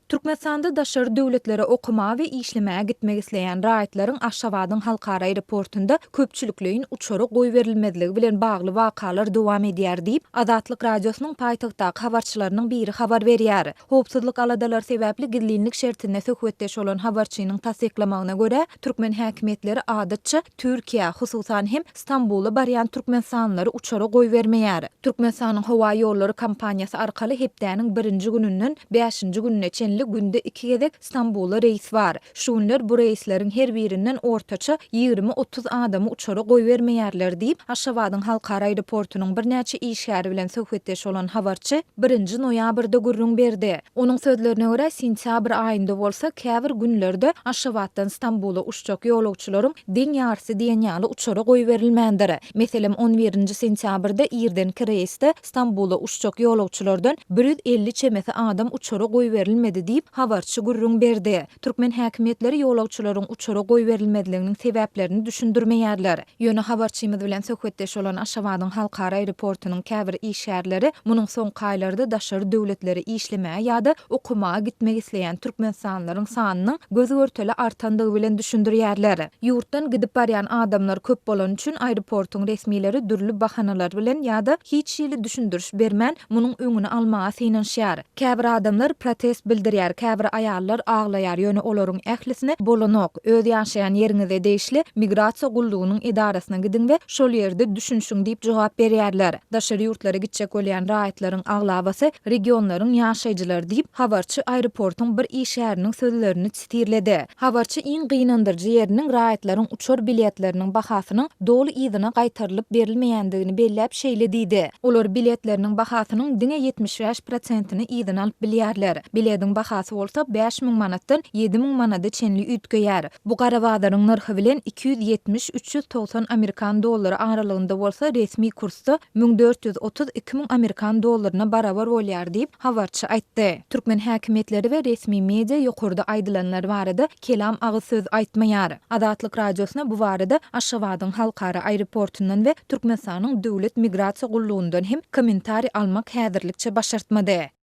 Türkmenistanda daşary döwletlere okuma we işlemäge gitmek isleýän raýatlaryň Aşgabatyň halkara aeroportunda köpçülikliň uçary goýberilmezligi bilen bagly wakalar dowam edýär diýip Azatlyk radiosynyň paýtagtdaky habarçylarynyň biri habar berýär. Howpsuzlyk aladalar sebäpli gizlinlik şertine söhbetdeş bolan habarçynyň tasdiklamagyna görä, türkmen häkimetleri adatça Türkiýe, hususan hem Stambuly barýan türkmenistanlary uçary goýbermeýär. Türkmenistanyň howa ýollary kompaniýasy arkaly hepdäniň 1-nji gününden 5-nji gününe çenli günde 2 gezek Stambula reis var. Şunlar bu reisleriň her birinden ortaça 20-30 adamy uçary goýbermeýärler diýip Aşgabatyň halkara aeroportunyň birnäçe işgäri bilen söhbetdeş bolan habarçy 1-nji noýabrda gürrüň berdi. Onuň sözlerine görä sentýabr aýynda bolsa käbir günlerde Aşgabatdan Stambula uçjak ýolagçylaryň deň ýarysy diýen ýaly uçary goýberilmändir. Meselem 11-nji sentýabrda Irdenki reisde Stambula uçjak ýolagçylardan 150 çemesi adam uçary goýberilmedi diýip habarçy gürrüň berdi. Türkmen häkimetleri ýolagçylaryň uçary goýberilmediliginiň sebäplerini düşündirmeýärler. Ýöne habarçymyz bilen söhbetdeş bolan Aşgabatyň halkara aeroportunyň käbir işgärleri munyň soňky aýlarda daşary döwletleri işlemäge ýa-da okumaga gitmek isleýän türkmenistanlaryň sanynyň gözü görteli artandygy bilen düşündirýärler. Ýurtdan gidip barýan adamlar köp bolan üçin aeroportuň resmileri dürli bahanalar bilen ýa-da hiç ýyly düşündiriş bermän munyň öňüni almaga synanşýar. Käbir adamlar protest bildirýär, käbir aýallar aglaýar, ýöne olaryň ählisine bolanok, öz ýaşaýan ýeriňizde deýişli migrasiýa gullugynyň idarasyna gidin we şol ýerde düşünşiň diýip jogap berýärler. Daşary ýurtlara gitjek bolýan raýatlaryň aglabasy regionlaryň ýaşaýjylary diýip habarçy aeroportuň bir işgäriniň sözlerini çitirledi. Habarçy iň gynandyrjy ýeriniň raýatlaryň uçar biletleriniň bahasynyň dolu ýygyna gaýtarylyp berilmeýändigini belläp şeýle diýdi. Olar biletleriniň bahasynyň diňe 75%-ni ýygyna alyp bilýärler. Bilediň bahasy bolsa 5.000 manatdan 7.000 manada çenli ütgeýär. Bu garawadaryň narhy bilen 270-390 Amerikan dollary aralygynda bolsa resmi kursda 1430-2000 Amerikan dollaryna barabar bolýar diýip habarçy aýtdy. Türkmen häkimetleri we resmi media ýokurda aýdylanlar barada kelam agyz söz aýtmaýar. Azatlyk radiosyna bu barada Aşgabatyň halkara aeroportundan we Türkmenistanyň döwlet migrasiýa gullugyndan hem kommentari almak häzirlikçe başartmady.